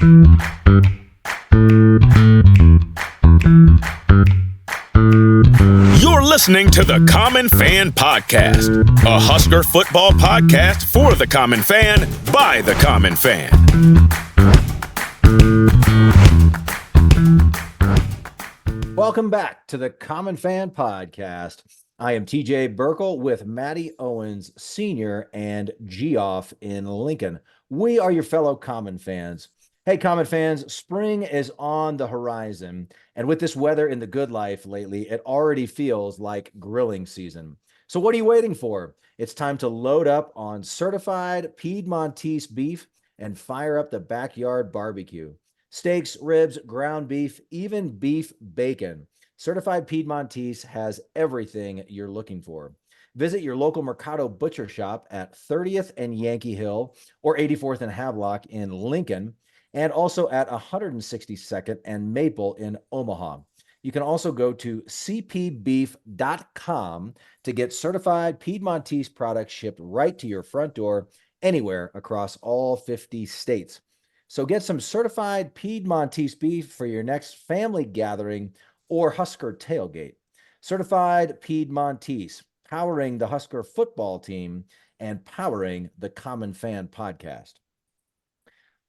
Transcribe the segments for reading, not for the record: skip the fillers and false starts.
You're listening to the Common Fan Podcast, a Husker football podcast for the common fan, by the common fan. Welcome back to the Common Fan Podcast. I am TJ Burkle with Matty Owens Sr. and Geoff in Lincoln. We are your fellow Common fans. Hey, Common fans, spring is on the horizon, and with this weather in the good life lately, it already feels like grilling season. So what are you waiting for? It's time to load up on certified Piedmontese beef and fire up the backyard barbecue. Steaks, ribs, ground beef, even beef bacon. Certified Piedmontese has everything you're looking for. Visit your local Mercado Butcher Shop at 30th and Yankee Hill or 84th and Havelock in Lincoln, and also at 162nd and Maple in Omaha. You can also go to cpbeef.com to get certified Piedmontese products shipped right to your front door anywhere across all 50 states. So get some certified Piedmontese beef for your next family gathering or Husker tailgate. Certified Piedmontese, powering the Husker football team and powering the Common Fan Podcast.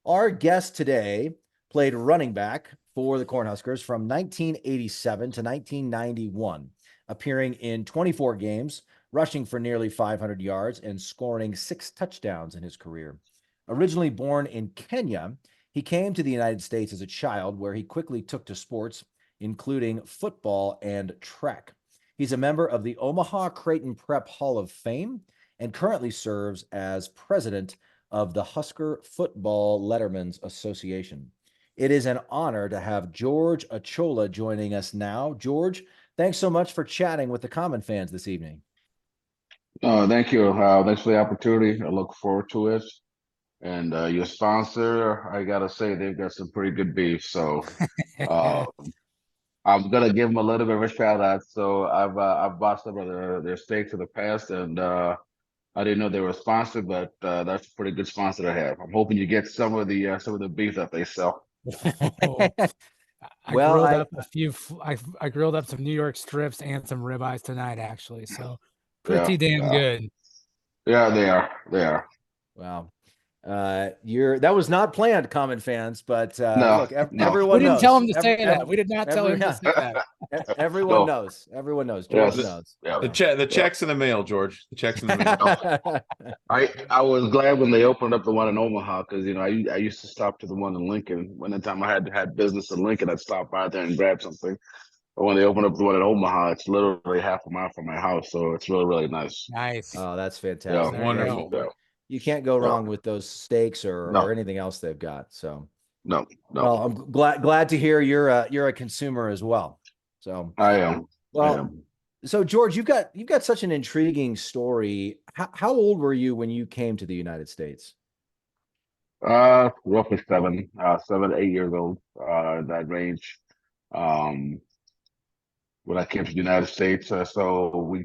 Our guest today played running back for the Cornhuskers from 1987 to 1991, appearing in 24 games, rushing for nearly 500 yards, and scoring 6 touchdowns in his career. Originally born in Kenya, he came to the United States as a child, where he quickly took to sports, including football and track. He's a member of the Omaha Creighton Prep Hall of Fame and currently serves as president of the Husker Football Letterman's Association. It is an honor to have George Achola joining us now. George, thanks so much for chatting with the Common fans this evening. Thank you. Thanks for the opportunity. I look forward to it. And your sponsor, I gotta say, they've got some pretty good beef. So I'm gonna give them a little bit of a shout out. So I've bought some of their steaks in the past, and I didn't know they were sponsored, but that's a pretty good sponsor to have. I'm hoping you get some of the beef that they sell. I grilled up some New York strips and some ribeyes tonight, actually. So pretty damn good. Yeah, they are. They are. Wow. That was not planned, Common fans, but look, no. everyone knows. We didn't tell him to say that. We did not tell him to say that. Everyone knows. Everyone knows. George knows. Yeah. The check's in the mail, George. The check's in the mail. I was glad when they opened up the one in Omaha, because I used to stop to the one in Lincoln. When the time I had business in Lincoln, I'd stop by there and grab something. But when they opened up the one in Omaha, it's literally half a mile from my house, so it's really, really nice. Nice. Oh, that's fantastic. Yeah, wonderful. Yeah. You can't go wrong with those steaks or anything else they've got. So no. Well, I'm glad to hear you're a consumer as well. So I am. Well, so George, you've got such an intriguing story. How old were you when you came to the United States? Roughly 7, 8 years old. That range. When I came to the United States, so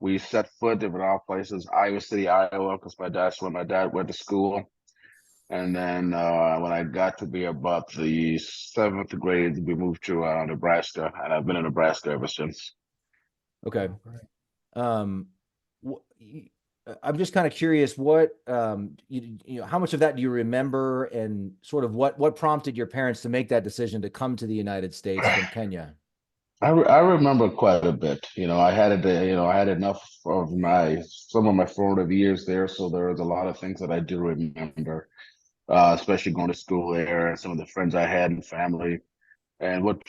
we set foot in all places. Iowa City, Iowa, because that's where my dad went to school. And then when I got to be about the 7th grade, we moved to Nebraska, and I've been in Nebraska ever since. Okay. I'm just kind of curious, what how much of that do you remember, and sort of what prompted your parents to make that decision to come to the United States from Kenya? I remember quite a bit. I had enough of some of my formative years there, so there was a lot of things that I do remember, especially going to school there and some of the friends I had and family. And what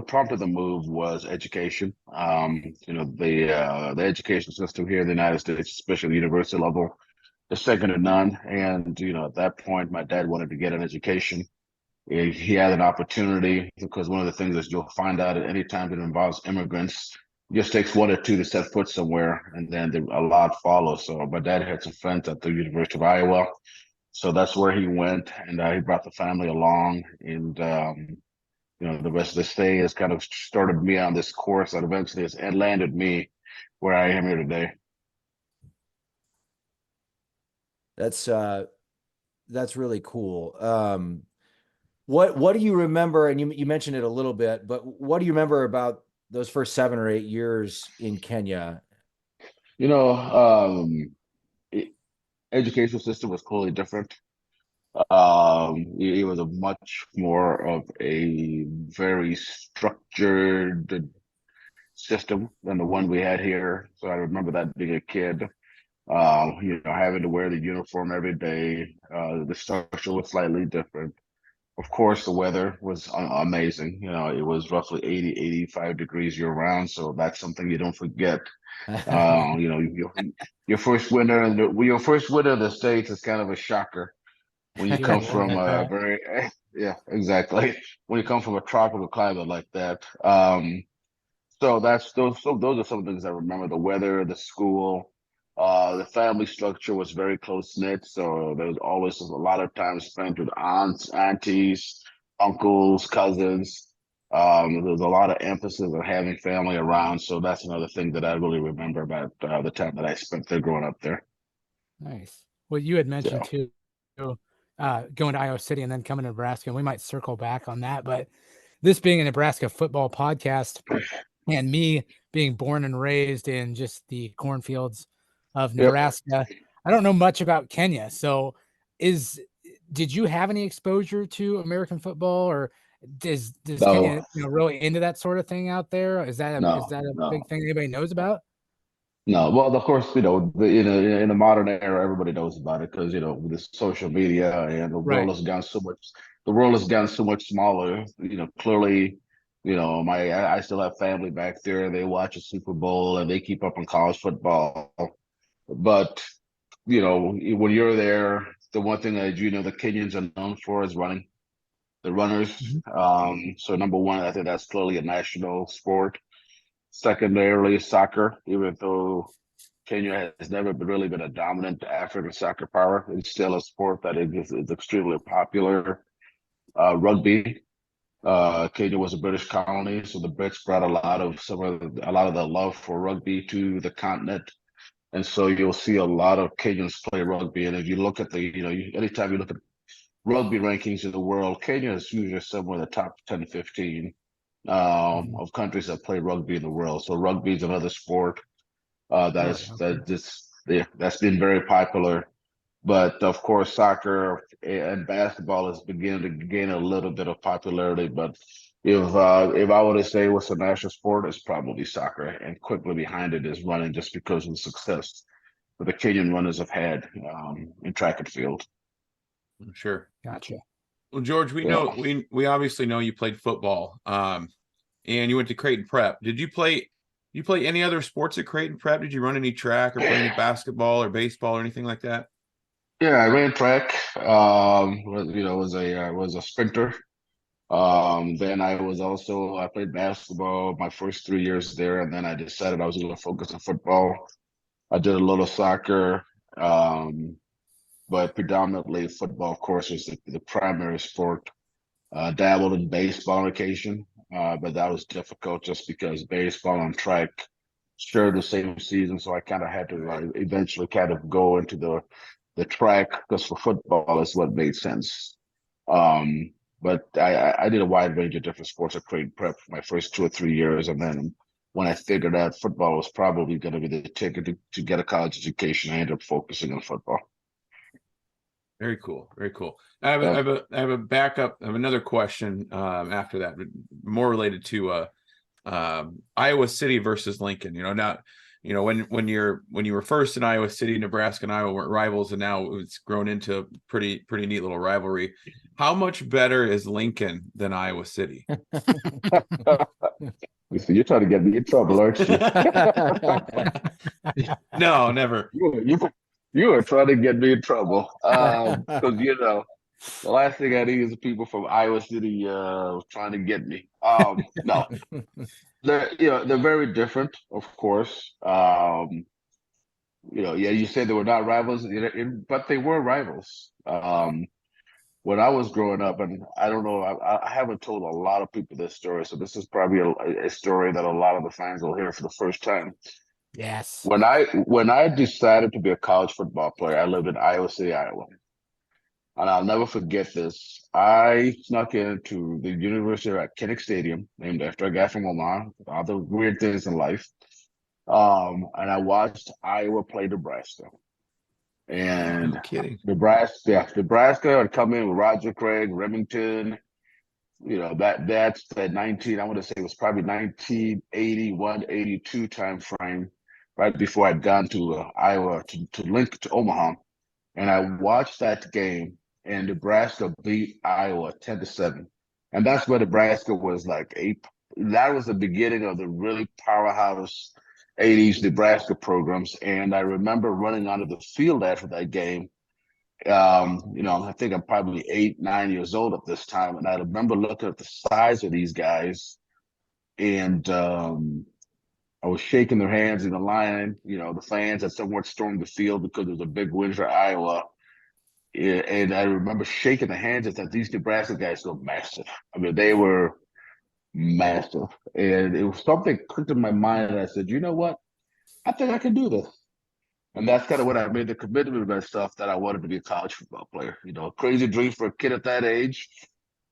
prompted the move was education. The education system here in the United States, especially the university level, is second to none. And at that point, my dad wanted to get an education. He had an opportunity, because one of the things that you'll find out at any time that involves immigrants, it just takes 1 or 2 to set foot somewhere, and then a lot follows. So my dad had some friends at the University of Iowa, so that's where he went, and he brought the family along. And the rest of the stay has kind of started me on this course that eventually has landed me where I am here today. That's That's really cool. What do you remember? And you mentioned it a little bit, but what do you remember about those first 7 or 8 years in Kenya? You know, educational system was totally different. It was a much more of a very structured system than the one we had here. So I remember that being a kid, having to wear the uniform every day. The structure was slightly different. Of course, the weather was amazing. It was roughly 80, 85 degrees year round. So that's something you don't forget. Your first winter your first winter in the States is kind of a shocker when you come Yeah, from I a bet. very, yeah, exactly. When you come from a tropical climate like that. So those are some things I remember. The weather, the school, the family structure was very close knit. So there was always a lot of time spent with aunts, aunties, uncles, cousins. There was a lot of emphasis on having family around. So that's another thing that I really remember about the time that I spent there growing up there. Nice. Well, you had mentioned So too, going to Iowa City and then coming to Nebraska, and we might circle back on that. But this being a Nebraska football podcast, and me being born and raised in just the cornfields of yep. Nebraska, I don't know much about Kenya. So, did you have any exposure to American football, or does No, Kenya really into that sort of thing out there? Is that no, a big no. thing anybody knows about? No, well, of course, in the modern era, everybody knows about it because with the social media and the world Right. has gotten so much. The world has gotten so much smaller. Clearly, I still have family back there. They watch a Super Bowl and they keep up on college football. But when you're there, the one thing that the Kenyans are known for is running. The runners. Mhm. So number one, I think that's clearly a national sport. Secondarily, soccer, even though Kenya has never really been a dominant African soccer power. It's still a sport that is extremely popular. Rugby. Kenya was a British colony, so the Brits brought a lot of the love for rugby to the continent, and so you'll see a lot of Kenyans play rugby. And if you look at anytime you look at rugby rankings in the world, Kenya is usually somewhere in the top 10 to 15 Mhm. of countries that play rugby in the world. So rugby is another sport Really? Okay. that's been very popular. But of course, soccer and basketball is beginning to gain a little bit of popularity. But if I were to say what's a national sport, it's probably soccer, and quickly behind it is running, just because of the success that the Kenyan runners have had in track and field. Sure. Gotcha. Well, George, we Yeah. know we obviously know you played football, and you went to Creighton Prep. Did you play any other sports at Creighton Prep? Did you run any track or play any basketball or baseball or anything like that? Yeah, I ran track. Was a sprinter. Then I played basketball my first 3 years there, and then I decided I was going to focus on football. I did a little soccer, um, but predominantly football, of course, was the primary sport. Dabbled in baseball on occasion, but that was difficult just because baseball and track shared the same season, so I kind of had to eventually kind of go into the track because for football is what made sense. Um, but I did a wide range of different sports at Creighton Prep for my first 2 or 3 years, and then when I figured out football was probably going to be the ticket to get a college education, I ended up focusing on football. Very cool. Very cool. I have a backup. I have another question after that, more related to Iowa City versus Lincoln. Now, when you were first in Iowa City, Nebraska and Iowa weren't rivals, and now it's grown into a pretty neat little rivalry. How much better is Lincoln than Iowa City? You're trying to get me in trouble, aren't you? No, never. You are trying to get me in trouble. Because the last thing I need is people from Iowa City trying to get me. No, they're very different, of course. Yeah, you said they were not rivals, but they were rivals. When I was growing up, and I don't know, I haven't told a lot of people this story, so this is probably a story that a lot of the fans will hear for the first time. Yes. When I decided to be a college football player, I lived in Iowa City, Iowa. and I'll never forget this. I snuck into the University at Kinnick Stadium, named after a guy from Omaha. All the weird things in life. And I watched Iowa play Nebraska. And No kidding. Nebraska had come in with Roger Craig, Remington. That's that 19, I want to say it was probably 1981, 82 time frame, right before I'd gone to Iowa to Omaha. And I watched that game, and Nebraska beat Iowa 10-7. And that's where Nebraska was that was the beginning of the really powerhouse 80s Nebraska programs. And I remember running onto the field after that game. I think I'm probably 8, 9 years old at this time. And I remember looking at the size of these guys, and I was shaking their hands in the line. The fans had somewhat stormed the field because it was a big win for Iowa. Yeah, and I remember shaking the hands of that these Nebraska guys were massive. I mean, they were massive. And it was something clicked in my mind, and I said, you know what? I think I can do this. And that's kind of when I made the commitment to myself that I wanted to be a college football player. Crazy dream for a kid at that age.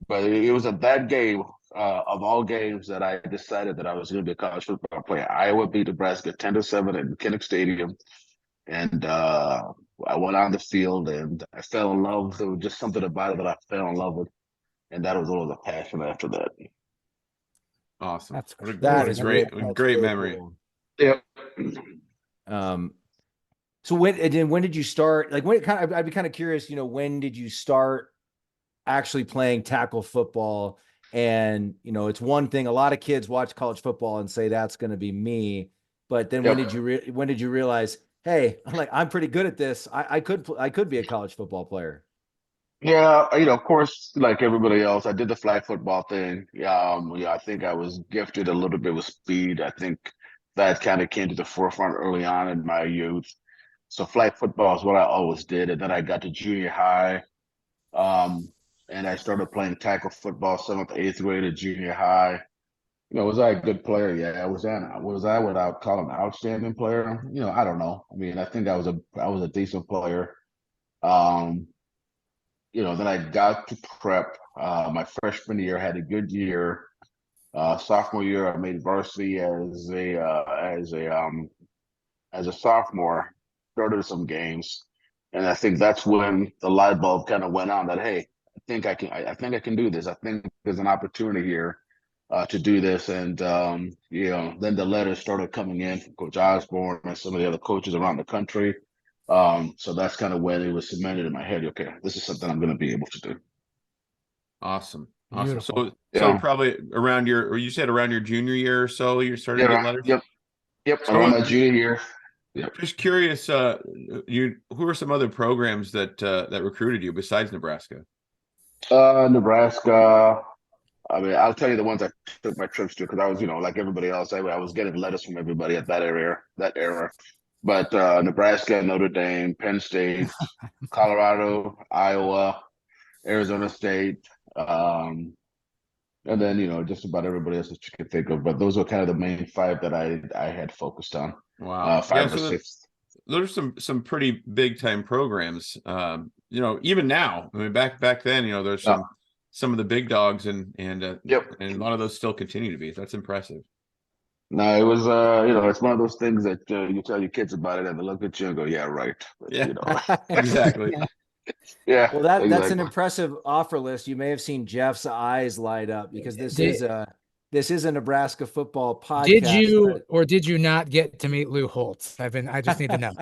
But it was at that game, of all games, that I decided that I was going to be a college football player. Iowa beat Nebraska 10-7 in Kinnick Stadium. And I went on the field, and I fell in love. There was just something about it that I fell in love with. And that was a little passion after that. Awesome. That's That a is great, that's great really memory. cool. Yep. So when did you start? I'd be kind of curious. When did you start actually playing tackle football? And it's one thing. A lot of kids watch college football and say that's going to be me. But then when did you realize, hey, I'm pretty good at this. I could be a college football player. Yeah, of course, like everybody else, I did the flag football thing. I think I was gifted a little bit with speed. I think that kind of came to the forefront early on in my youth. So flag football is what I always did. And then I got to junior high, and I started playing tackle football 7th, 8th grade at junior high. Was I a good player? Yeah. Was I what I would call an outstanding player? I don't know. I mean, I think I was a decent player. Then I got to prep. My freshman year, had a good year. Sophomore year, I made varsity as a sophomore. Started some games, and I think that's when the light bulb kind of went on that, hey, I think I can do this. I think there's an opportunity here to do this. And then the letters started coming in from Coach Osborne and some of the other coaches around the country. So that's kind of when it was cemented in my head. Okay, this is something I'm going to be able to do. Awesome. Beautiful. So probably around you said around your junior year or so, you started to get letters. Yep. So, Around my junior year. Yep. Just curious, who are some other programs that recruited you besides Nebraska? Nebraska. I mean, I'll tell you the ones I took my trips to, because I was, like everybody else, I was getting letters from everybody at that era. But Nebraska, Notre Dame, Penn State, Colorado, Iowa, Arizona State, and then just about everybody else that you can think of. But those are kind of the main 5 that I had focused on. Wow, 5 or 6. Those are some pretty big time programs. Even now, I mean, back then, there's some of the big dogs, and a lot of those still continue to be. That's impressive. No, it was it's one of those things that you tell your kids about it, and they look at you and go, "Yeah, right." But, Exactly. Yeah. Well, that's an impressive offer list. You may have seen Jeff's eyes light up, because this is a Nebraska football podcast. Did you not get to meet Lou Holtz? I just need to know.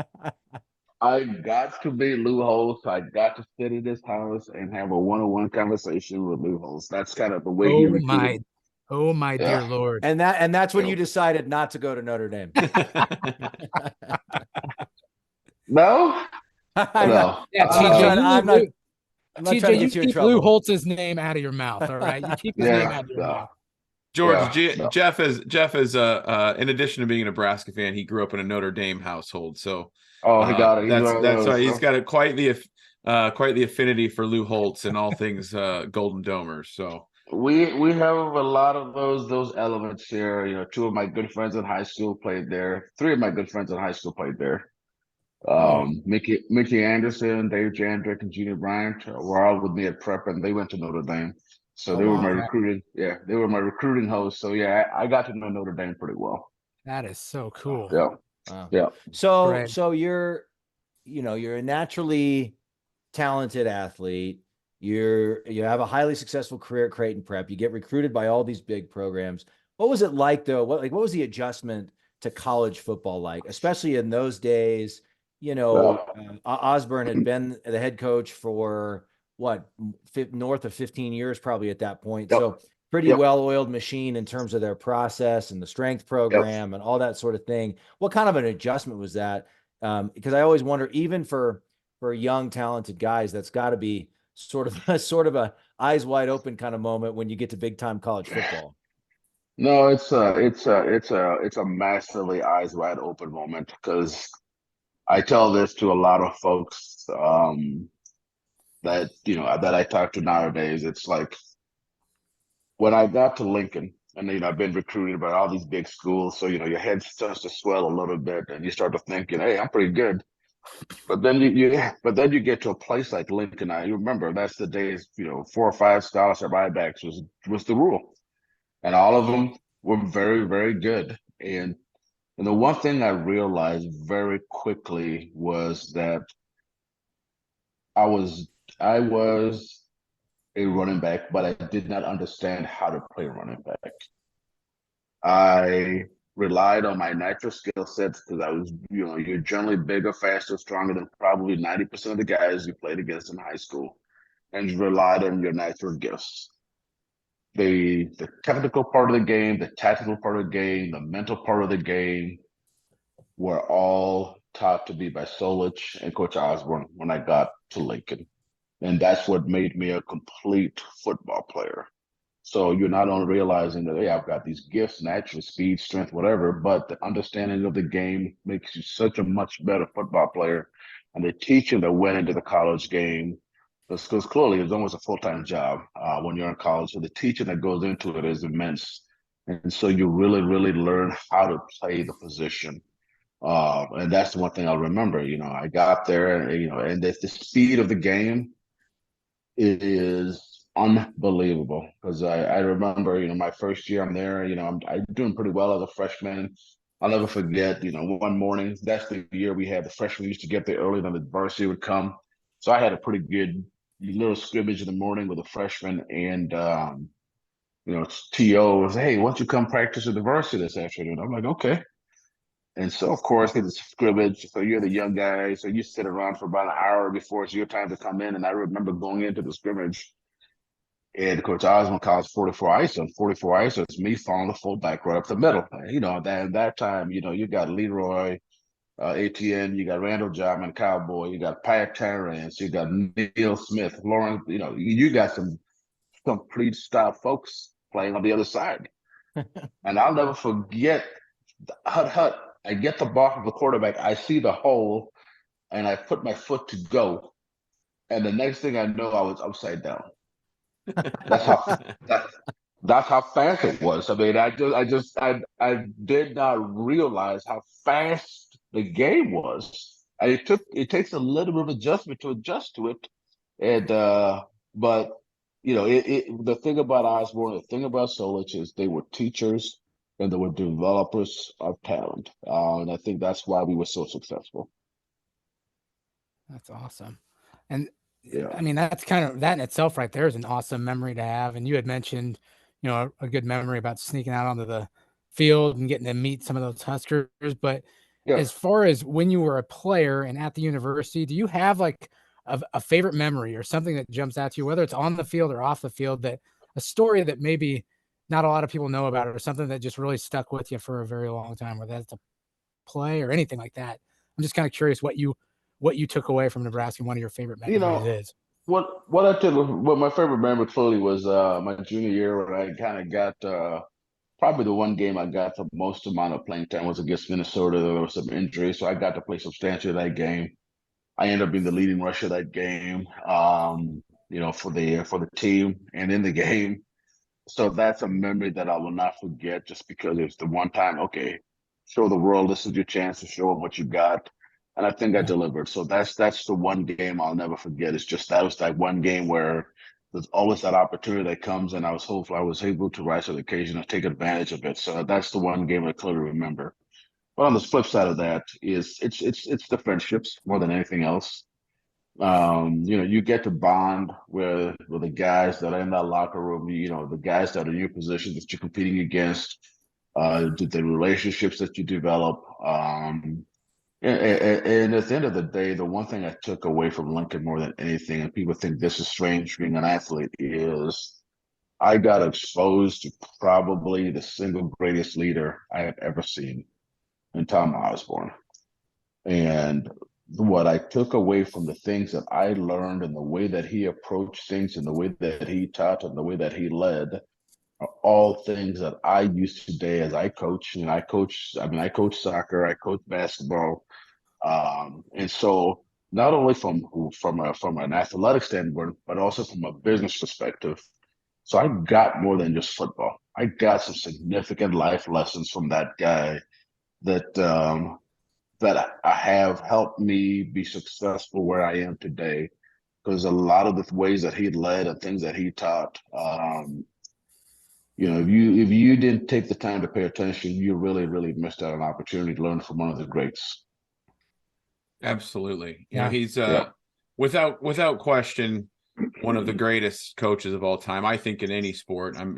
I got to meet Lou Holtz. I got to sit in his house and have a one-on-one conversation with Lou Holtz. That's kind of the way he recruited. Oh my dear Lord. And that's when you decided not to go to Notre Dame. No. No. Yeah, I'm not TJ, trying to you get you in keep trouble. Lou Holtz's name out of your mouth, all right? You keep his name out of your mouth. George, Jeff is in addition to being a Nebraska fan, he grew up in a Notre Dame household. So he got it. That's why he's got quite the affinity for Lou Holtz and all things Golden Domers. So we have a lot of those elements here. 2 of my good friends in high school played there. 3 of my good friends in high school played there. Mickey Anderson, Dave Jandrick, and Gina Bryant were all with me at prep, and they went to Notre Dame. So Oh, they were my wow. recruiting. Yeah, they were my recruiting hosts. So yeah, I got to know Notre Dame pretty well. That is so cool. Yeah, Wow. yeah. So Right. so you're you're a naturally talented athlete. You have a highly successful career at Creighton Prep. You get recruited by all these big programs. What was it like though? What was the adjustment to college football like, especially in those days? Yeah. Osborne had been the head coach for what, north of 15 years probably at that point. Yep. So pretty Yep. well-oiled machine in terms of their process and the strength program and all that sort of thing. What kind of an adjustment was that? Because I always wonder, even for young, talented guys, that's got to be sort of a eyes wide open kind of moment when you get to big time college football. No, it's a massively eyes wide open moment because I tell this to a lot of folks that that I talk to nowadays. It's like when I got to Lincoln, and I've been recruited by all these big schools, so your head starts to swell a little bit, and you start to think, hey, I'm pretty good. But then you get to a place like Lincoln. You remember that's the days 4 or 5 scholarship buybacks was the rule, and all of them were very, very good. And the one thing I realized very quickly was that I was a running back, but I did not understand how to play running back. I relied on my natural skill sets because I was, you're generally bigger, faster, stronger than probably 90% of the guys you played against in high school, and you relied on your natural gifts. The technical part of the game, the tactical part of the game, the mental part of the game were all taught to me by Solich and Coach Osborne when I got to Lincoln. And that's what made me a complete football player. So you're not only realizing that, hey, I've got these gifts, natural speed, strength, whatever, but the understanding of the game makes you such a much better football player. And the teaching that went into the college game, because clearly it's almost a full-time job when you're in college. So the teaching that goes into it is immense. And so you really, really learn how to play the position. And that's the one thing I'll remember. I got there, and the speed of the game is unbelievable because I remember, my first year I'm there, I'm doing pretty well as a freshman. I'll never forget, one morning, that's the year we had the freshmen used to get there earlier than the varsity would come. So I had a pretty good little scrimmage in the morning with a freshman, and TO was, hey, why don't you come practice at the varsity this afternoon? I'm like, okay. And so, of course, it's a scrimmage. So you're the young guy. So you sit around for about an hour before it's your time to come in. And I remember going into the scrimmage, and Coach Osborne calls 44 ISO. 44 ISO is me following the fullback right up the middle. That time, you got Leroy, ATN, you got Randall Jobman, Cowboy, you got Pat Terrence, you got Neil Smith, Lauren. You got some pretty stout folks playing on the other side. And I'll never forget hut. I get the ball from the quarterback. I see the hole, and I put my foot to go. And the next thing I know, I was upside down. That's how that's how fast it was. I mean, I did not realize how fast the game was. And it takes a little bit of adjustment to adjust to it. And but the thing about Osborne, the thing about Solich is they were teachers and they were developers of talent. And I think that's why we were so successful. That's awesome. And Yeah. I mean, that's kind of, that in itself right there is an awesome memory to have. And you had mentioned, a good memory about sneaking out onto the field and getting to meet some of those Huskers. But as far as when you were a player and at the university, do you have like a favorite memory or something that jumps out to you, whether it's on the field or off the field, that a story that maybe not a lot of people know about it, or something that just really stuck with you for a very long time, whether that's a play or anything like that? I'm just kind of curious what you took away from Nebraska and one of your favorite memories is. What my favorite memory clearly was my junior year, when I kind of got probably the one game I got the most amount of playing time was against Minnesota. There was some injuries, so I got to play substantially that game. I ended up being the leading rusher that game, for the team and in the game. So that's a memory that I will not forget, just because it's the one time, okay, show the world this is your chance to show them what you got. And I think I delivered. So that's the one game I'll never forget. It's just that was that one game where there's always that opportunity that comes, and I was hopeful I was able to rise to the occasion and take advantage of it. So that's the one game I clearly remember. But on the flip side of that is it's the friendships more than anything else. You get to bond with the guys that are in that locker room, the guys that are in your position that you're competing against, the relationships that you develop. And at the end of the day, the one thing I took away from Lincoln more than anything, and people think this is strange being an athlete, is I got exposed to probably the single greatest leader I have ever seen in Tom Osborne. And what I took away from the things that I learned and the way that he approached things and the way that he taught and the way that he led are all things that I use today as I coach. And I coach soccer, I coach basketball. And so not only from an athletic standpoint, but also from a business perspective. So I got more than just football. I got some significant life lessons from that guy that have helped me be successful where I am today. Because a lot of the ways that he led and things that he taught, if you didn't take the time to pay attention, you really, really missed out on an opportunity to learn from one of the greats. Absolutely. Yeah. He's without question one of the greatest coaches of all time, I think, in any sport. I'm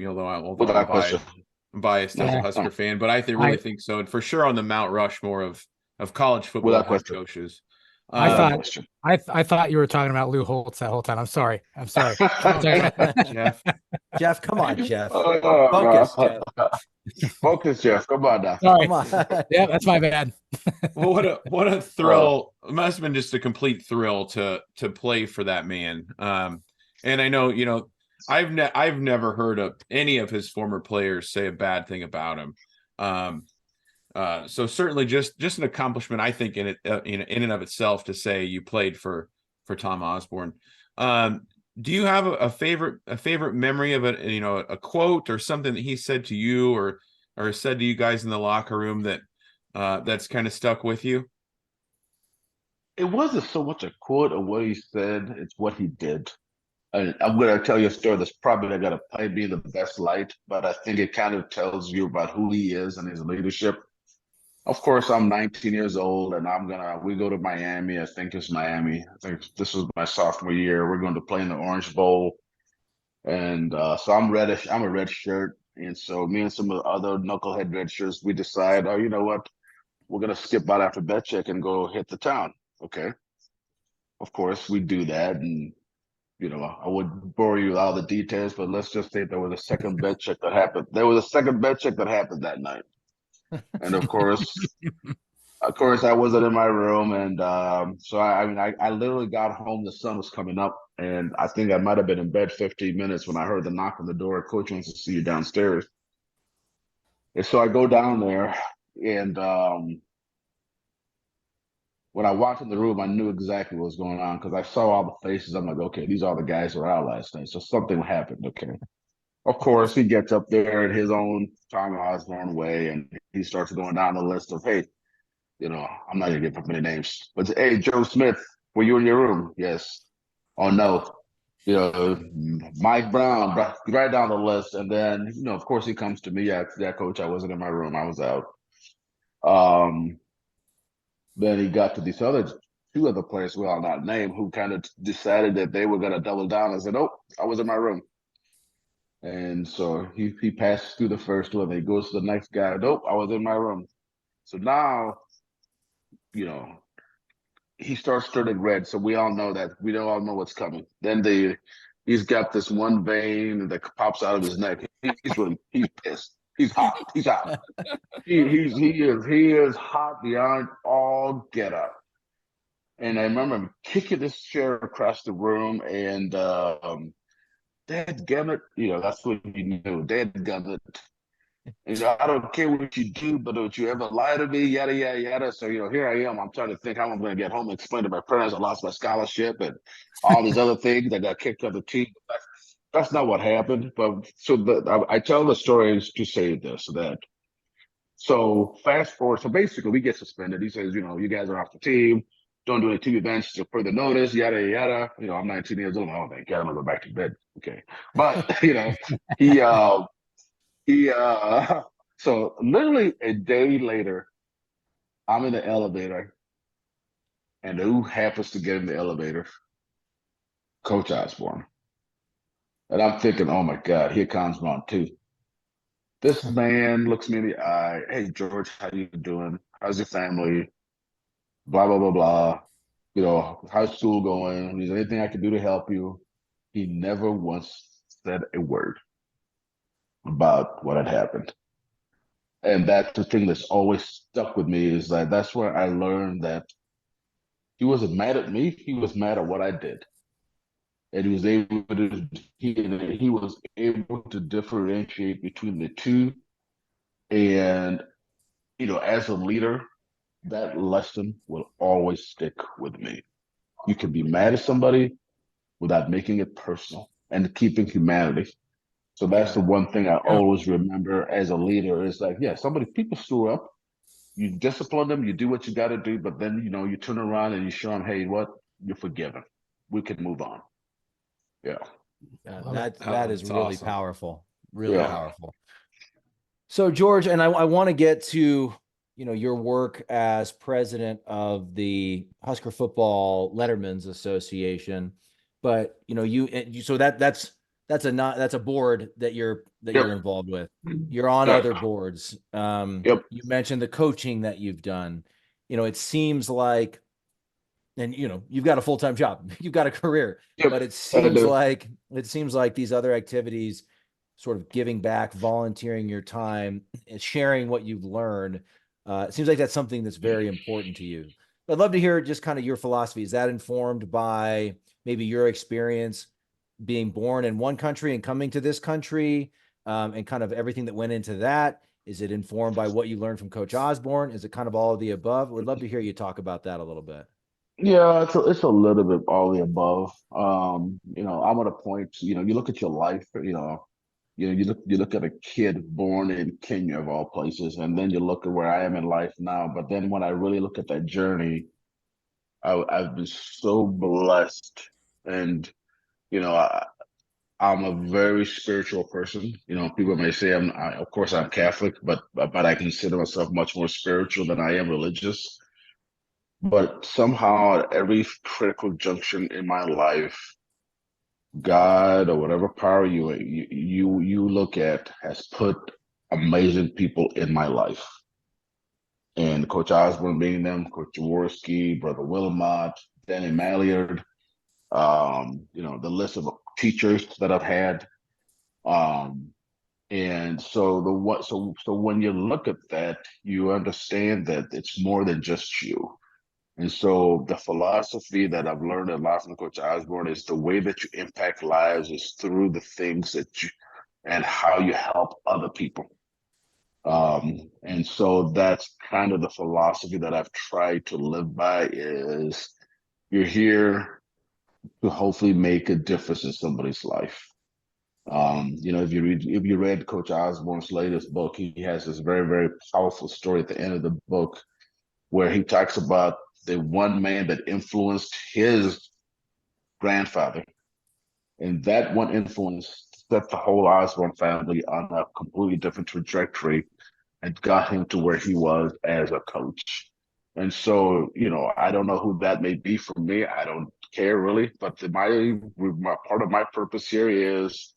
biased as a Husker fan, but I really think so. And for sure on the Mount Rushmore of college football head coaches. I thought you were talking about Lou Holtz that whole time. I'm sorry. Jeff. Jeff, come on, Jeff. Focus, Jeff. Focus, Jeff. Come on now. Sorry. Yeah, that's my bad. Well, what a thrill. It must have been just a complete thrill to play for that man. And I know, I've never heard of any of his former players say a bad thing about him. So certainly just an accomplishment, I think, in and of itself, to say you played for Tom Osborne. Do you have a favorite memory of a quote or something that he said to you or said to you guys in the locker room that that's kind of stuck with you? It wasn't so much a quote or what he said; it's what he did. And I'm going to tell you a story that's probably not going to play me in the best light, but I think it kind of tells you about who he is and his leadership. Of course, I'm 19 years old, and we go to Miami. I think it's Miami. I think this was my sophomore year. We're going to play in the Orange Bowl. And so I'm reddish. I'm a red shirt. And so me and some of the other knucklehead red shirts, we decide, oh, you know what? We're going to skip out after bet check and go hit the town. Okay. Of course, we do that. And, I wouldn't bore you with all the details, but let's just say there was a second bet check that happened. There was a second bet check that happened that night. And of course, I wasn't in my room. And so I literally got home. The sun was coming up. And I think I might have been in bed 15 minutes when I heard the knock on the door. Coach wants to see you downstairs. And so I go down there. And when I walked in the room, I knew exactly what was going on because I saw all the faces. I'm like, okay, these are the guys who were out last night. So something happened. Okay. Of course, he gets up there in his own Tom Osborne way, and he starts going down the list of, hey, I'm not going to give up any names, but hey, Joe Smith, were you in your room? Yes. Oh, no. Mike Brown, right down the list. And then, of course, he comes to me. Yeah, coach, I wasn't in my room. I was out. Then he got to these two other players we all not name who kind of decided that they were going to double down and said, oh, I was in my room. And so he passes through the first one. He goes to the next guy. Nope, I was in my room. So now, he starts turning red. So we all know that. We don't all know what's coming. Then he's got this one vein that pops out of his neck. He's pissed. He's hot. He's hot. He is hot beyond all get up. And I remember him kicking this chair across the room and dadgummit, that's what you knew. Dadgummit. I don't care what you do, but don't you ever lie to me, yada, yada, yada. So, here I am. I'm trying to think how I'm going to get home and explain to my parents I lost my scholarship and all these other things. I got kicked out of the team. That's not what happened. But I tell the stories to say this, that So fast forward. So basically, we get suspended. He says, you guys are off the team. Don't do any team events to further notice. Yada yada. I'm 19 years old. Oh, thank God, I'm gonna go back to bed. Okay, but he he. So literally a day later, I'm in the elevator, and who happens to get in the elevator? Coach Osborne. And I'm thinking, oh my God, here comes round two. This man looks me in the eye. Hey, George, how you doing? How's your family? Blah, blah, blah, blah. How's school going? Is there anything I can do to help you? He never once said a word about what had happened. And that's the thing that's always stuck with me, is that that's where I learned that he wasn't mad at me. He was mad at what I did. And he was able to differentiate between the two. And, as a leader, that lesson will always stick with me. You can be mad at somebody without making it personal and keeping humanity. So that's the one thing I always remember as a leader, is like, yeah, people screw up. You discipline them, you do what you got to do, but then, you turn around and you show them, hey, what? You're forgiven. We can move on. Yeah. That is really awesome. Powerful. Really powerful. So George, and I want to get to, your work as president of the Husker Football Letterman's Association, but so that's a board that you're involved with. You're on other boards. You mentioned the coaching that you've done. It seems like, and you've got a full-time job, you've got a career, but it seems like these other activities, sort of giving back, volunteering your time, and sharing what you've learned, it seems like that's something that's very important to you. I'd love to hear just kind of your philosophy. Is that informed by maybe your experience being born in one country and coming to this country, and kind of everything that went into that? Is it informed by what you learned from Coach Osborne? Is it kind of all of the above? Would love to hear you talk about that a little bit. Yeah, it's a little bit all the above. I'm at a point, you look at your life, you look at a kid born in Kenya of all places, and then you look at where I am in life now. But then when I really look at that journey, I've been so blessed, and I'm a very spiritual person. People may say of course I'm Catholic, but I consider myself much more spiritual than I am religious. But somehow at every critical junction in my life, God or whatever power you look at has put amazing people in my life. And Coach Osborne being them, Coach Jaworski, Brother Wilmot, Danny Malliard, the list of teachers that I've had. And so when you look at that, you understand that it's more than just you. And so the philosophy that I've learned a lot from Coach Osborne is the way that you impact lives is through the things and how you help other people. And so that's kind of the philosophy that I've tried to live by, is you're here to hopefully make a difference in somebody's life. If you read Coach Osborne's latest book, he has this very, very powerful story at the end of the book where he talks about the one man that influenced his grandfather. And that one influence set the whole Osborne family on a completely different trajectory and got him to where he was as a coach. And so, I don't know who that may be for me. I don't care really, but my part of my purpose here is,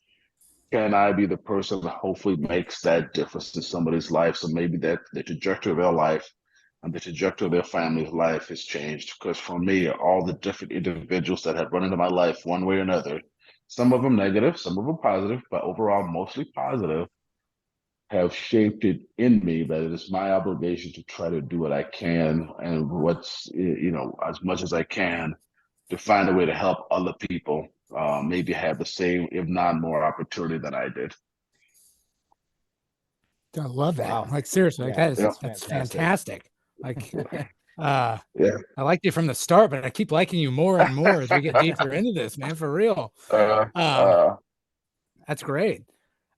can I be the person that hopefully makes that difference in somebody's life? So maybe that the trajectory of their life and the trajectory of their family's life has changed. Because for me, all the different individuals that have run into my life one way or another, some of them negative, some of them positive, but overall mostly positive, have shaped it in me that it is my obligation to try to do what I can and as much as I can to find a way to help other people maybe have the same, if not more, opportunity than I did. I love that. Wow. Like seriously, that's fantastic. Like, I liked you from the start, but I keep liking you more and more as we get deeper into this, man, for real. That's great.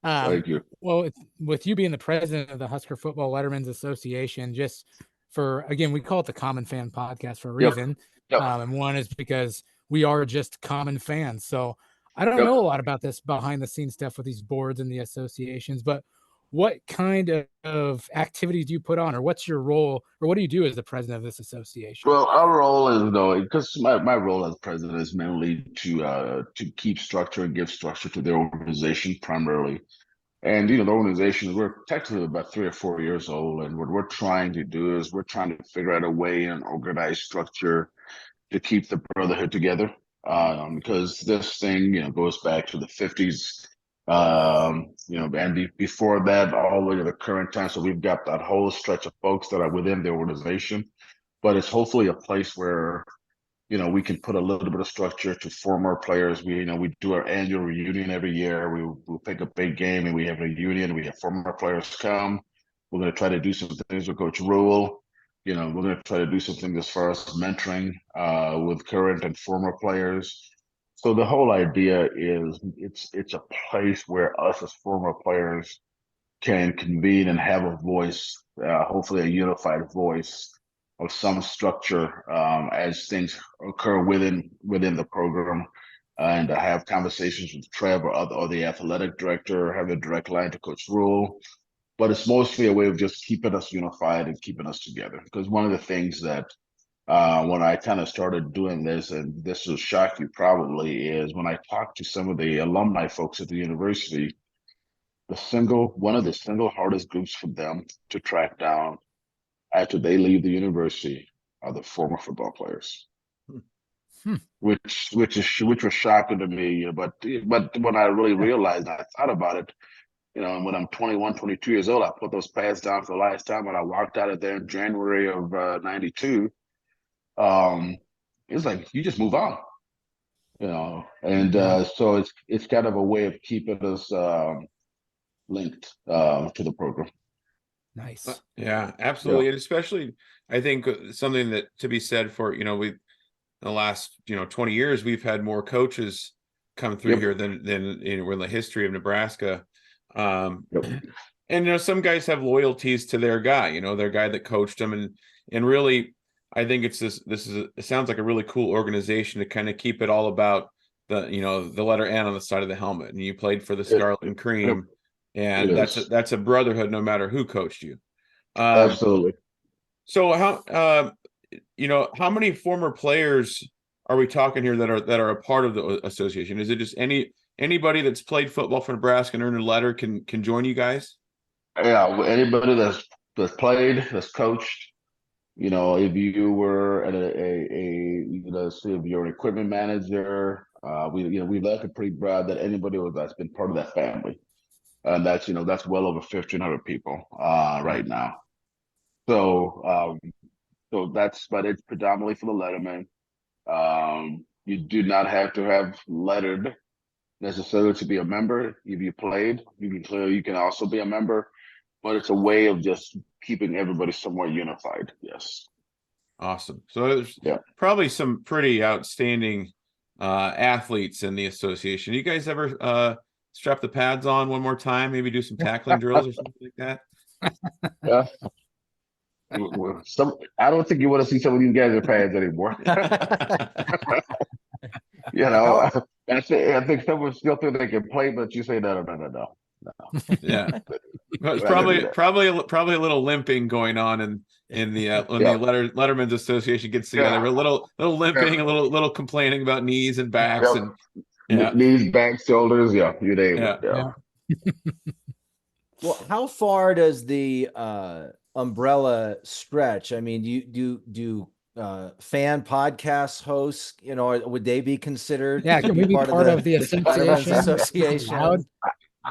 Thank you. Well, with you being the president of the Husker Football Letterman's Association, just for, again, we call it the Common Fan Podcast for a reason. Yep. And one is because we are just common fans. So I don't Yep. know a lot about this behind the scenes stuff with these boards and the associations, but what kind of activities do you put on, or what's your role, or what do you do as the president of this association? Well, our role is because my role as president is mainly to keep structure and give structure to the organization primarily. And the organization, we're technically about 3 or 4 years old, and what we're trying to do is we're trying to figure out a way and organized structure to keep the brotherhood together. Because this thing, goes back to the 50s, and before that, all the way to the current time. So we've got that whole stretch of folks that are within the organization, but it's hopefully a place where we can put a little bit of structure to former players. We do our annual reunion every year. We'll pick a big game and we have a reunion. We have former players come. We're going to try to do some things with Coach Rule. We're going to try to do some things as far as mentoring with current and former players. So the whole idea is it's a place where us as former players can convene and have a voice, hopefully a unified voice of some structure as things occur within the program, and have conversations with Trev or the athletic director, have a direct line to Coach Rule. But it's mostly a way of just keeping us unified and keeping us together. Because one of the things that when I kind of started doing this, and this will shock you probably, is when I talked to some of the alumni folks at the university, one of the single hardest groups for them to track down after they leave the university are the former football players, which was shocking to me. But when I really realized, I thought about it, and when I'm 21, 22 years old, I put those pads down for the last time when I walked out of there in January of '92. It's like you just move on, and so it's kind of a way of keeping us linked to the program. Nice. Yeah, absolutely. And especially, I think something that to be said for, in the last, 20 years, we've had more coaches come through here than in the history of Nebraska. And, some guys have loyalties to their guy, their guy that coached them. And really, I think it sounds like a really cool organization to kind of keep it all about the letter N on the side of the helmet. And you played for the Scarlet and Cream. And that's a brotherhood, no matter who coached you. Absolutely. So how many former players are we talking here that are a part of the association? Is it just anybody that's played football for Nebraska and earned a letter can join you guys? Yeah, anybody that's played, that's coached. If you were at say if you're an equipment manager, we left it pretty broad that anybody that's been part of that family. And that's well over 1,500 people right now. So but it's predominantly for the Letterman. You do not have to have lettered necessarily to be a member. If you played, you can also be a member. But it's a way of just keeping everybody somewhat unified. Yes. Awesome. So there's probably some pretty outstanding athletes in the association. You guys ever strap the pads on one more time, maybe do some tackling drills or something like that? Yeah. I don't think you want to see some of these guys in pads anymore. I think someone still think they can play, but you say no. Yeah, it's probably a little limping going on in the when the Letterman's Association gets together. A little limping, a little complaining about knees and backs and. Yeah. Knees, back, shoulders, you name it. Yeah. Well, how far does the umbrella stretch? I mean, do fan podcast hosts, would they be considered? Yeah, can we be part of the association?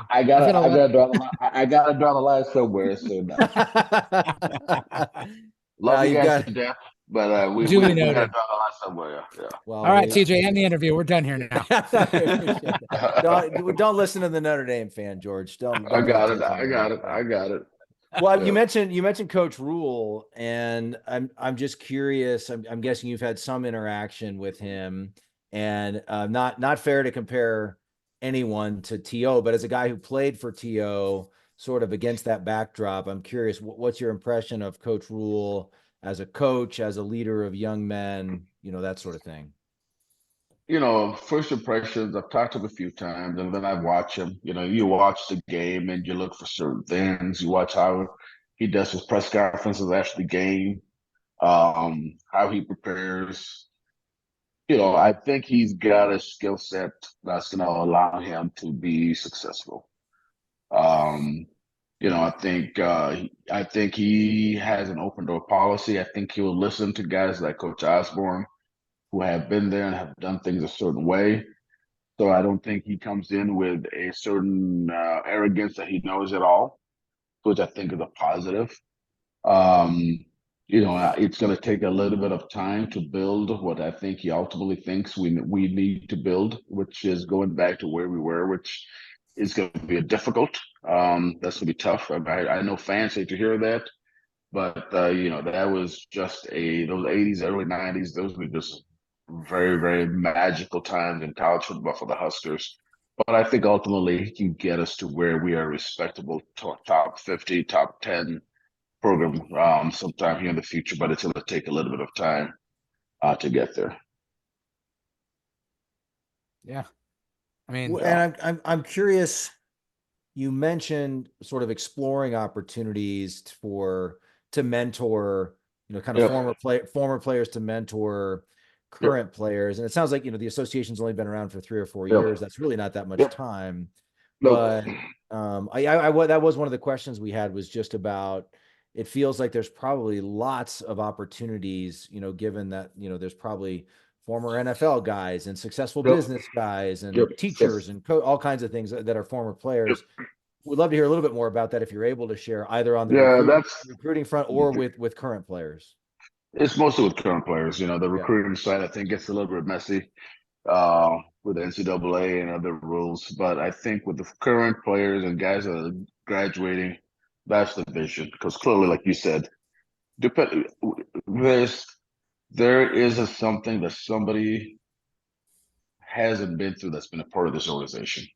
I gotta draw the line somewhere. So love you guys to death. But we gotta draw the line somewhere. Yeah. Well, all right, TJ, end the interview. We're done here now. don't listen to the Notre Dame fan, George. Don't I got it. Well, you mentioned Coach Rule, and I'm just curious. I'm guessing you've had some interaction with him, and not fair to compare anyone to TO, but as a guy who played for TO, sort of against that backdrop, I'm curious, what's your impression of Coach Rule as a coach, as a leader of young men, that sort of thing? First impressions, I've talked to him a few times and then I watch him. You watch the game and you look for certain things. You watch how he does his press conferences after the game, how he prepares. I think he's got a skill set that's going to allow him to be successful. Um, I think he has an open door policy. I think he'll listen to guys like Coach Osborne who have been there and have done things a certain way. So I don't think he comes in with a certain arrogance that he knows it all, which I think is a positive. Um, it's going to take a little bit of time to build what I think he ultimately thinks we need to build, which is going back to where we were, which is going to be difficult. That's going to be tough. I know fans hate to hear that, but that was just those 80s, early 90s. Those were just very, very magical times in college football for the Huskers. But I think ultimately he can get us to where we are respectable top 50, top 10 program sometime here in the future, but it's going to take a little bit of time to get there. Yeah. I mean, and I'm curious, you mentioned sort of exploring opportunities to mentor, kind of former players to mentor current players. And it sounds like, the association's only been around for 3 or 4 years. That's really not that much time. But that was one of the questions we had, was just about, it feels like there's probably lots of opportunities, given that, there's probably former NFL guys and successful business guys and teachers and all kinds of things that are former players. We'd love to hear a little bit more about that if you're able to share, either on the recruiting front or with current players. It's mostly with current players. The recruiting side, I think, gets a little bit messy with the NCAA and other rules. But I think with the current players and guys that are graduating, that's the vision. Because clearly, like you said, there is something that somebody hasn't been through that's been a part of this organization.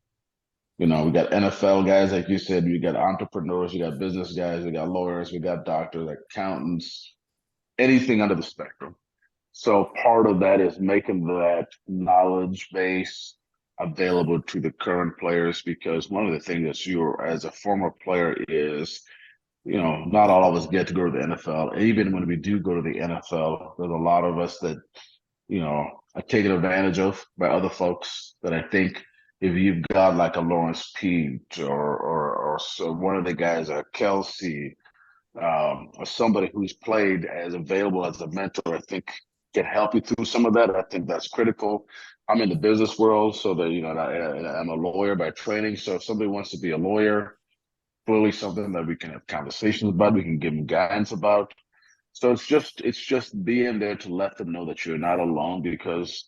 We got NFL guys, like you said, we got entrepreneurs, we got business guys, we got lawyers, we got doctors, accountants, anything under the spectrum. So part of that is making that knowledge base available to the current players, because one of the things that you, as a former player, is, not all of us get to go to the NFL. Even when we do go to the NFL, there's a lot of us that, are taken advantage of by other folks that I think, if you've got like a Lawrence Pete or so one of the guys, Kelsey, or somebody who's played as available as a mentor, I think can help you through some of that. I think that's critical. I'm in the business world, so that I'm a lawyer by training. So if somebody wants to be a lawyer, clearly something that we can have conversations about, we can give them guidance about. So it's just being there to let them know that you're not alone, because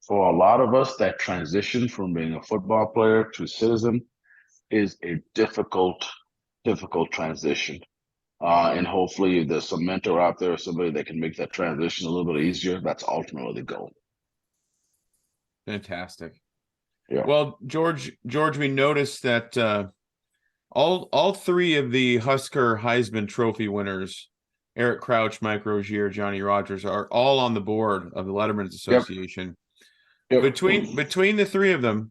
for a lot of us, that transition from being a football player to citizen is a difficult transition. And hopefully there's some mentor out there, somebody that can make that transition a little bit easier. That's ultimately the goal. Fantastic. Yeah. Well, George, we noticed that all 3 of the Husker Heisman Trophy winners, Eric Crouch, Mike Rozier, Johnny Rogers, are all on the board of the Letterman's Association. Yep. Between the 3 of them,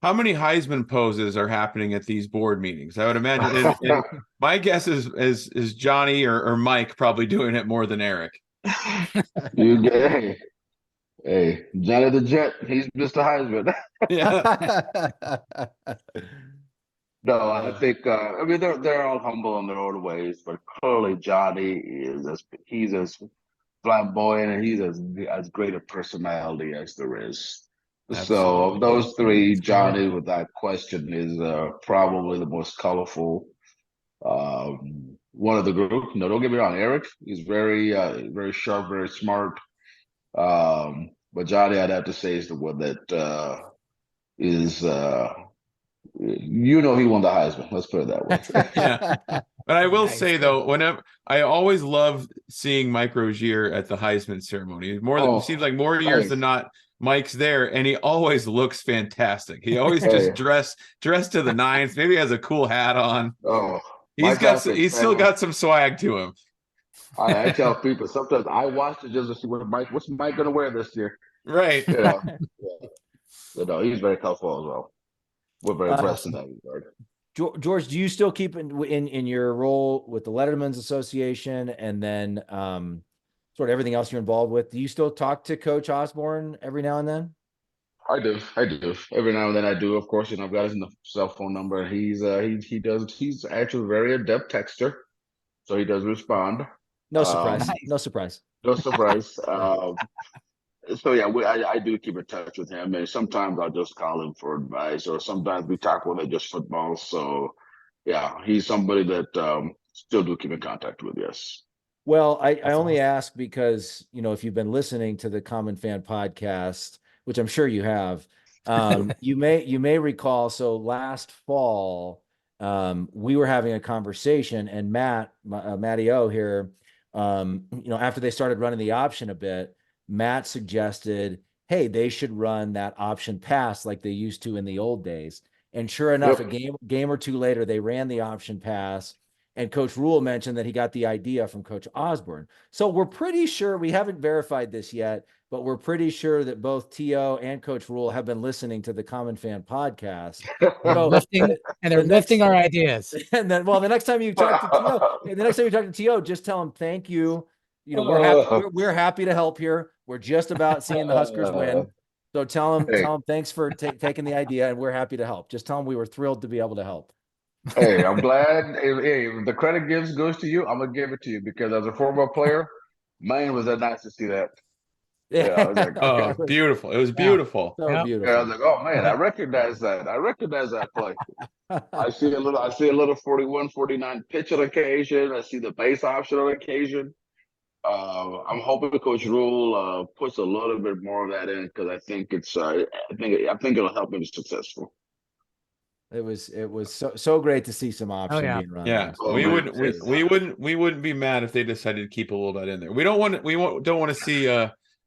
how many Heisman poses are happening at these board meetings? I would imagine. My guess is Johnny or Mike probably doing it more than Eric. Hey, Johnny the Jet, he's Mr. Heisman. Yeah. No, I think they're all humble in their own ways, but clearly Johnny he's as flamboyant and he's as great a personality as there is. Absolutely. So of those 3, Johnny, without question, is probably the most colorful one of the group. No, don't get me wrong, Eric, he's very very sharp, very smart. But Johnny, I'd have to say, is the one that is he won the Heisman. Let's put it that way. Yeah. But I will say though, whenever I always love seeing Mike Rozier at the Heisman ceremony. It seems like more years than not, Mike's there, and he always looks fantastic. He always just dressed to the nines. Maybe has a cool hat on. Oh, He's still got some swag to him. I tell people sometimes I watch it just to see what's Mike going to wear this year. Right. Yeah. But no, he's very colorful as well. We're very impressed in that regard. George, do you still keep in your role with the Letterman's Association and then sort of everything else you're involved with? Do you still talk to Coach Osborne every now and then? I do. Every now and then I do. Of course, I've got his cell phone number. He's actually a very adept texter, so he does respond. No surprise. No surprise. No surprise. So yeah, I do keep in touch with him, and sometimes I'll just call him for advice, or sometimes we talk more than just football. So yeah, he's somebody that still do keep in contact with. Yes. Well, I only ask because, if you've been listening to the Common Fan podcast, which I'm sure you have, you may recall. So last fall, we were having a conversation, and Matty O here, after they started running the option a bit, Matt suggested, hey, they should run that option pass like they used to in the old days. And sure enough, a game or two later, they ran the option pass. And Coach Rule mentioned that he got the idea from Coach Osborne. So we're pretty sure, we haven't verified this yet, but we're pretty sure that both T.O. and Coach Rule have been listening to the Common Fan podcast. They're lifting our ideas. And then, the next time you talk to T.O., just tell him thank you. We're happy to help here. We're just about seeing the Huskers win. So tell him thanks for taking the idea, and we're happy to help. Just tell him we were thrilled to be able to help. Hey, I'm glad. If the credit goes to you, I'm gonna give it to you, because as a former player, man, was that nice to see that. Yeah, I was like, oh, beautiful! It was beautiful. So beautiful. Yeah, I was like, oh man, I recognize that play. I see a little 41, 49 pitch on occasion. I see the base option on occasion. I'm hoping Coach Rule puts a little bit more of that in, because I think it'll help him be successful. It was so great to see some option being run. Yeah, we wouldn't be mad if they decided to keep a little bit in there. We don't want to see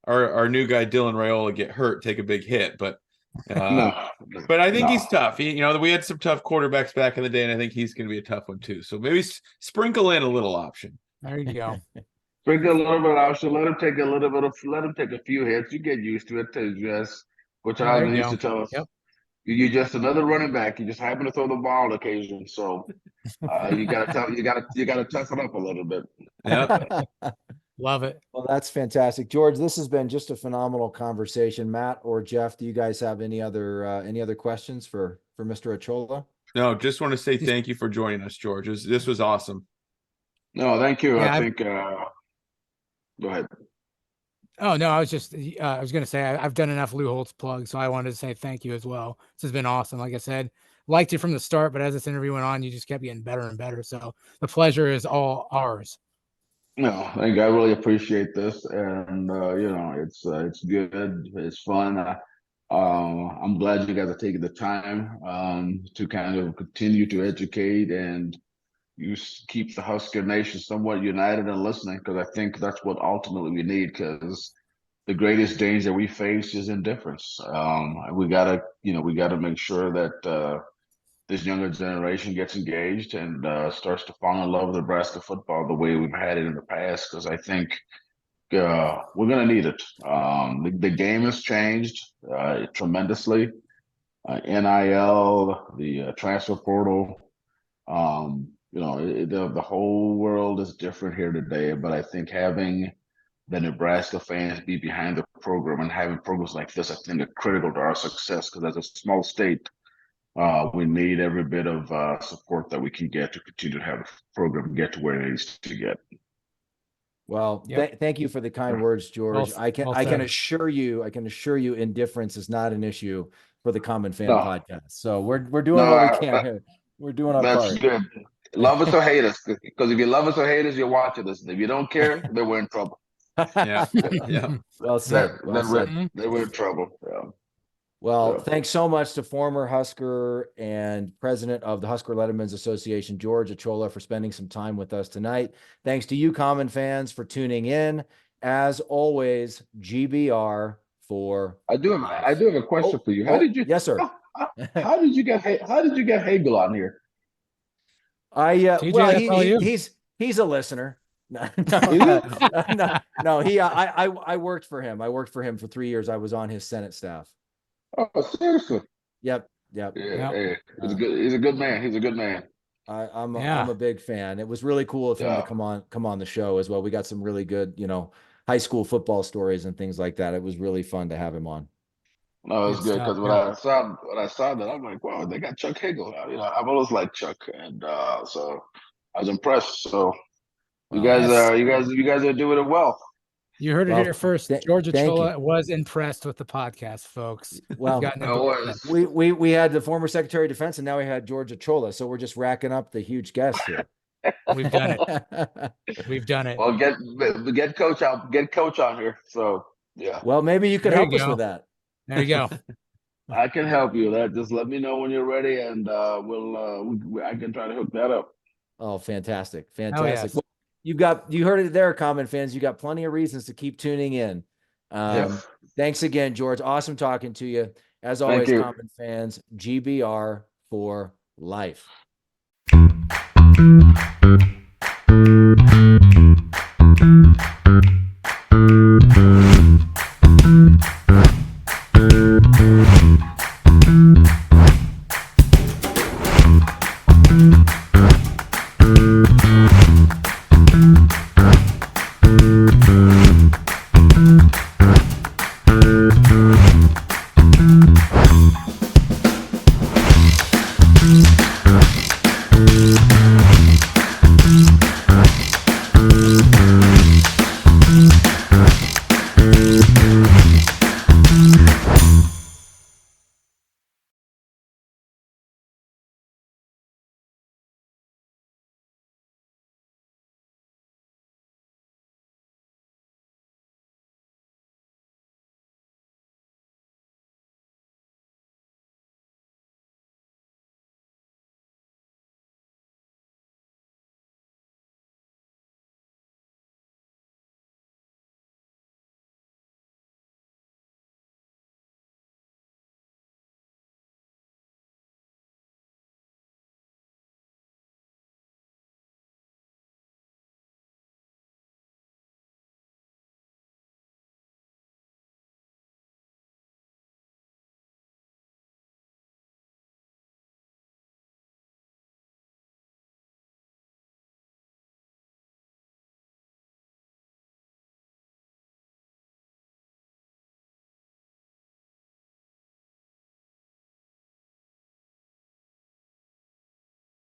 our new guy Dylan Raiola get hurt, take a big hit, but but I think he's tough. We had some tough quarterbacks back in the day, and I think he's going to be a tough one too. So maybe sprinkle in a little option. There you go. Sprinkle a little bit of option. Let him take a few hits. You get used to it too, Jess. Which I used to tell us. Yep. You're just another running back. You just happen to throw the ball on occasion, so you gotta toughen up a little bit. Yep. Love it. Well, that's fantastic, George. This has been just a phenomenal conversation. Matt or Jeff, do you guys have any other questions for Mr. Achola? No, just want to say thank you for joining us, George. This was awesome. No, thank you. Yeah, I think. Go ahead. Oh, no, I was going to say I've done enough Lou Holtz plugs, so I wanted to say thank you as well. This has been awesome. Like I said, liked it from the start, but as this interview went on, you just kept getting better and better. So the pleasure is all ours. No, I really appreciate this, and it's good. It's fun. I'm glad you guys are taking the time to kind of continue to educate and you keep the Husker Nation somewhat united and listening, because I think that's what ultimately we need, because the greatest danger we face is indifference. We gotta make sure that this younger generation gets engaged and starts to fall in love with Nebraska football the way we've had it in the past, because I think we're gonna need it. The game has changed tremendously. NIL, the transfer portal. The whole world is different here today, but I think having the Nebraska fans be behind the program and having programs like this, I think, are critical to our success, because as a small state, we need every bit of support that we can get to continue to have the program get to where it needs to get. Well, thank you for the kind words, George. I can assure you indifference is not an issue for the Common Fan podcast. So we're doing what we can here. We're doing our part. That's good. Love us or hate us, because if you love us or hate us, you're watching us. If you don't care, then we're in trouble. Yeah. Well said. Then we're in trouble. Yeah. Well, thanks so much to former Husker and president of the Husker Letterman's Association, George Achola, for spending some time with us tonight. Thanks to you, Common fans, for tuning in. As always, GBR for I do have a question for you. How did you? Yes, sir. How did you get Hagel on here? TJ, Well, that's all you. he's a listener. No, I worked for him. I worked for him for 3 years. I was on his Senate staff. Oh, seriously? Yep. Yeah. Yep. Hey, he's a good man. He's a good man. I'm a big fan. It was really cool of him to come on the show as well. We got some really good, high school football stories and things like that. It was really fun to have him on. No, it's good because when I saw that, I'm like, wow, they got Chuck Hagel. I've always liked Chuck, and so I was impressed. So you guys are doing it well. You heard it here first. George Achola was impressed with the podcast, folks. Well, we had the former Secretary of Defense, and now we had George Achola. So we're just racking up the huge guests here. We've done it. We've done it. Well, get Coach out. Get Coach on here. So yeah. Well, maybe you could help us with that. There you go. I can help you with that. Just let me know when you're ready, and I can try to hook that up. Oh, fantastic. Oh, yes. Well, you heard it there, Common fans. You got plenty of reasons to keep tuning in. Thanks again, George. Awesome talking to you. As always, Common fans, GBR for life.